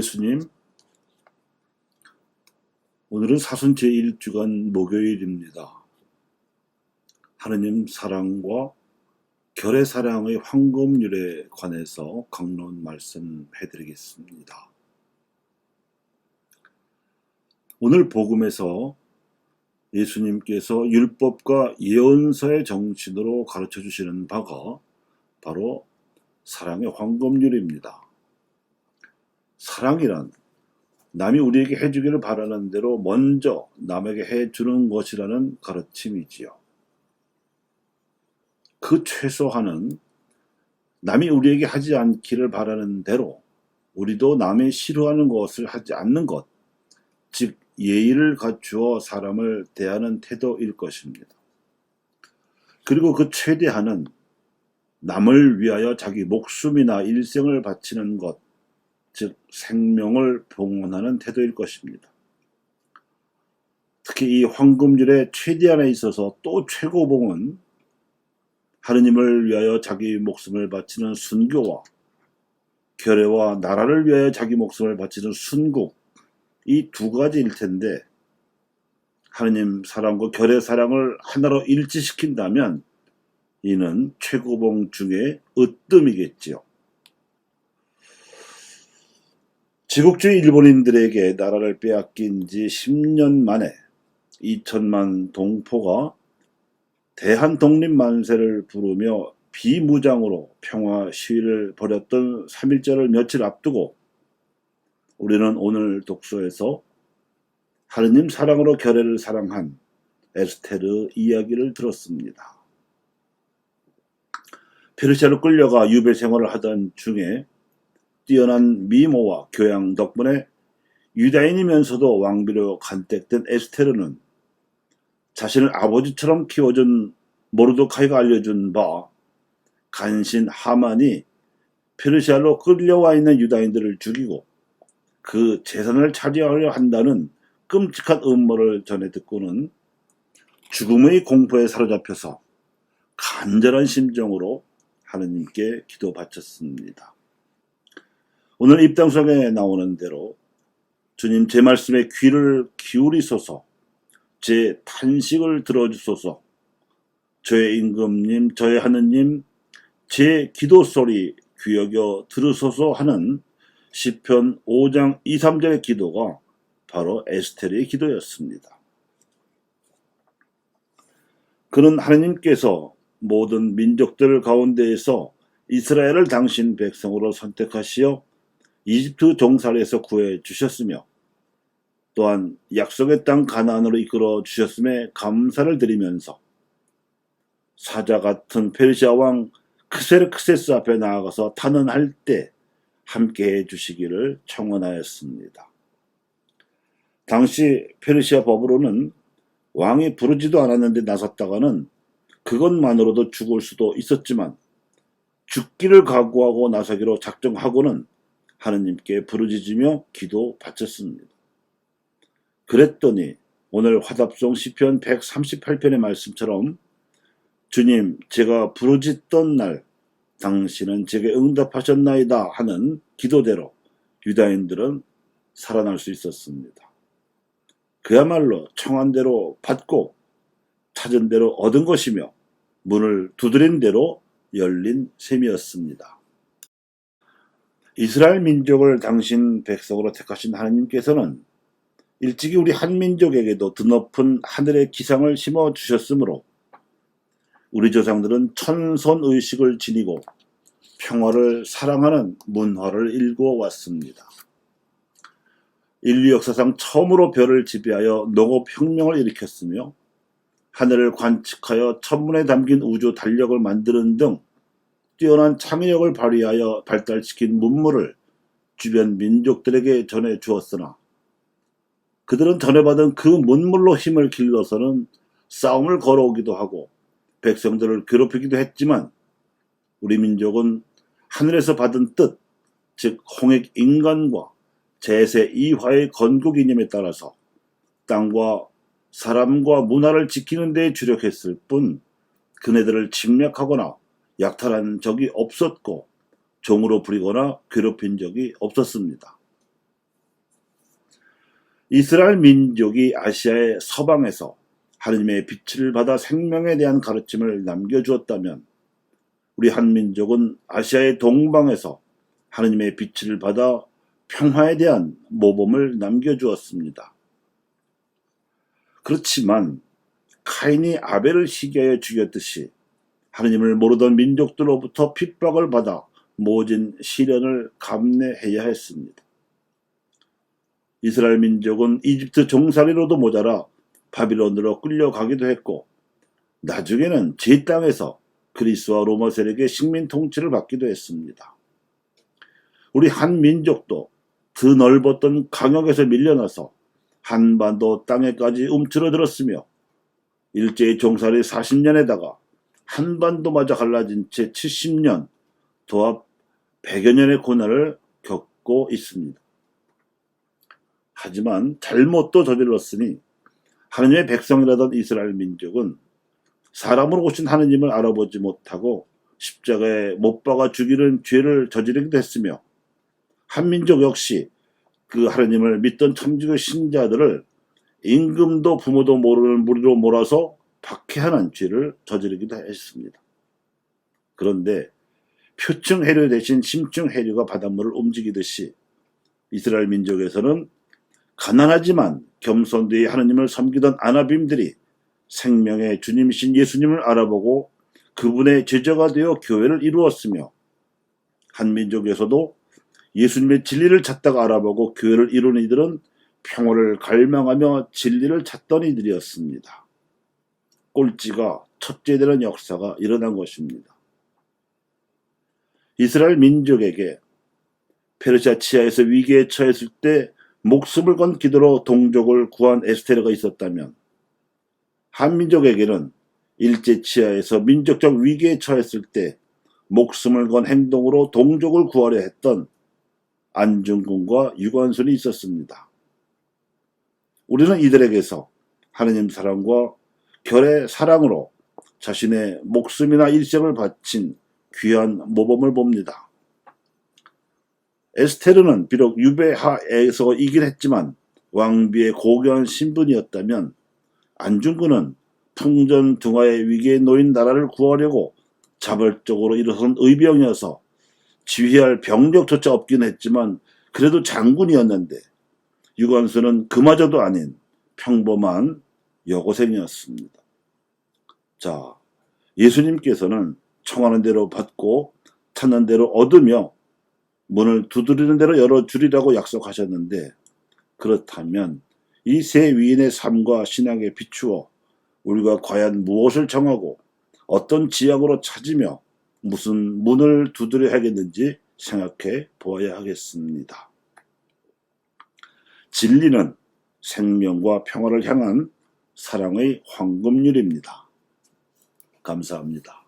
예수님, 오늘은 사순 제1주간 목요일입니다. 하느님 사랑과 결의 사랑의 황금률에 관해서 강론 말씀해드리겠습니다. 오늘 복음에서 예수님께서 율법과 예언서의 정신으로 가르쳐 주시는 바가 바로 사랑의 황금률입니다. 사랑이란 남이 우리에게 해주기를 바라는 대로 먼저 남에게 해주는 것이라는 가르침이지요. 그 최소한은 남이 우리에게 하지 않기를 바라는 대로 우리도 남이 싫어하는 것을 하지 않는 것, 즉 예의를 갖추어 사람을 대하는 태도일 것입니다. 그리고 그 최대한은 남을 위하여 자기 목숨이나 일생을 바치는 것, 즉 생명을 봉헌하는 태도일 것입니다. 특히 이 황금률의 최대한에 있어서 또 최고봉은 하느님을 위하여 자기 목숨을 바치는 순교와 결의와 나라를 위하여 자기 목숨을 바치는 순국, 이 두 가지일 텐데 하느님 사랑과 결의 사랑을 하나로 일치시킨다면 이는 최고봉 중에 으뜸이겠지요. 지국주의 일본인들에게 나라를 빼앗긴 지 10년 만에 2천만 동포가 대한독립만세를 부르며 비무장으로 평화 시위를 벌였던 3.1절을 며칠 앞두고 우리는 오늘 독서에서 하느님 사랑으로 결의를 사랑한 에스테르 이야기를 들었습니다. 페르시아로 끌려가 유배 생활을 하던 중에 뛰어난 미모와 교양 덕분에 유다인이면서도 왕비로 간택된 에스테르는 자신을 아버지처럼 키워준 모르드카이가 알려준 바 간신 하만이 페르시아로 끌려와 있는 유다인들을 죽이고 그 재산을 차지하려 한다는 끔찍한 음모를 전해 듣고는 죽음의 공포에 사로잡혀서 간절한 심정으로 하느님께 기도 바쳤습니다. 오늘 입당성에 나오는 대로 주님 제 말씀에 귀를 기울이소서, 제 탄식을 들어주소서, 저의 임금님, 저의 하느님, 제 기도 소리 귀여겨 들으소서 하는 시편 5장 2, 3절의 기도가 바로 에스테르의 기도였습니다. 그는 하느님께서 모든 민족들 가운데에서 이스라엘을 당신 백성으로 선택하시어 이집트 종살이에서 구해 주셨으며 또한 약속의 땅 가나안으로 이끌어 주셨음에 감사를 드리면서 사자 같은 페르시아 왕 크세르크세스 앞에 나아가서 탄원할 때 함께해 주시기를 청원하였습니다. 당시 페르시아 법으로는 왕이 부르지도 않았는데 나섰다가는 그것만으로도 죽을 수도 있었지만 죽기를 각오하고 나서기로 작정하고는 하느님께 부르짖으며 기도 바쳤습니다. 그랬더니 오늘 화답송 시편 138편의 말씀처럼 주님, 제가 부르짖던 날 당신은 제게 응답하셨나이다 하는 기도대로 유다인들은 살아날 수 있었습니다. 그야말로 청한 대로 받고 찾은 대로 얻은 것이며 문을 두드린 대로 열린 셈이었습니다. 이스라엘 민족을 당신 백성으로 택하신 하나님께서는 일찍이 우리 한민족에게도 드높은 하늘의 기상을 심어주셨으므로 우리 조상들은 천선의식을 지니고 평화를 사랑하는 문화를 일궈왔습니다. 인류 역사상 처음으로 별을 지배하여 농업혁명을 일으켰으며 하늘을 관측하여 천문에 담긴 우주 달력을 만드는 등 뛰어난 창의력을 발휘하여 발달시킨 문물을 주변 민족들에게 전해주었으나 그들은 전해받은 그 문물로 힘을 길러서는 싸움을 걸어오기도 하고 백성들을 괴롭히기도 했지만 우리 민족은 하늘에서 받은 뜻, 즉 홍익인간과 제세 이화의 건국 이념에 따라서 땅과 사람과 문화를 지키는 데 주력했을 뿐 그네들을 침략하거나 약탈한 적이 없었고 종으로 부리거나 괴롭힌 적이 없었습니다. 이스라엘 민족이 아시아의 서방에서 하느님의 빛을 받아 생명에 대한 가르침을 남겨주었다면 우리 한민족은 아시아의 동방에서 하느님의 빛을 받아 평화에 대한 모범을 남겨주었습니다. 그렇지만 카인이 아벨을 시기하여 죽였듯이 하느님을 모르던 민족들로부터 핍박을 받아 모진 시련을 감내해야 했습니다. 이스라엘 민족은 이집트 종살이로도 모자라 바빌론으로 끌려가기도 했고 나중에는 제 땅에서 그리스와 로마 세력의 식민 통치를 받기도 했습니다. 우리 한 민족도 더 넓었던 강역에서 밀려나서 한반도 땅에까지 움츠러들었으며 일제의 종살이 40년에다가 한반도마저 갈라진 채 70년, 도합 100여 년의 고난을 겪고 있습니다. 하지만 잘못도 저질렀으니 하느님의 백성이라던 이스라엘 민족은 사람으로 오신 하느님을 알아보지 못하고 십자가에 못 박아 죽이는 죄를 저지르기도 했으며 한민족 역시 그 하느님을 믿던 천주교 신자들을 임금도 부모도 모르는 무리로 몰아서 박해하는 죄를 저지르기도 했습니다. 그런데 표층 해류 대신 심층 해류가 바닷물을 움직이듯이 이스라엘 민족에서는 가난하지만 겸손되이 하느님을 섬기던 아나빔들이 생명의 주님이신 예수님을 알아보고 그분의 제자가 되어 교회를 이루었으며 한민족에서도 예수님의 진리를 찾다가 알아보고 교회를 이룬 이들은 평화를 갈망하며 진리를 찾던 이들이었습니다. 꼴찌가 첫째 되는 역사가 일어난 것입니다. 이스라엘 민족에게 페르시아 치하에서 위기에 처했을 때 목숨을 건 기도로 동족을 구한 에스테르가 있었다면 한민족에게는 일제 치하에서 민족적 위기에 처했을 때 목숨을 건 행동으로 동족을 구하려 했던 안중근과 유관순이 있었습니다. 우리는 이들에게서 하느님 사랑과 결의 사랑으로 자신의 목숨이나 일생을 바친 귀한 모범을 봅니다. 에스테르는 비록 유배하에서 이긴 했지만 왕비의 고귀한 신분이었다면 안중근은 풍전등화의 위기에 놓인 나라를 구하려고 자발적으로 일어선 의병이어서 지휘할 병력조차 없긴 했지만 그래도 장군이었는데 유관순은 그마저도 아닌 평범한 여고생이었습니다. 자, 예수님께서는 청하는 대로 받고 찾는 대로 얻으며 문을 두드리는 대로 열어주리라고 약속하셨는데 그렇다면 이 세 위인의 삶과 신앙에 비추어 우리가 과연 무엇을 정하고 어떤 지향으로 찾으며 무슨 문을 두드려야 하겠는지 생각해 보아야 하겠습니다. 진리는 생명과 평화를 향한 사랑의 황금률입니다. 감사합니다.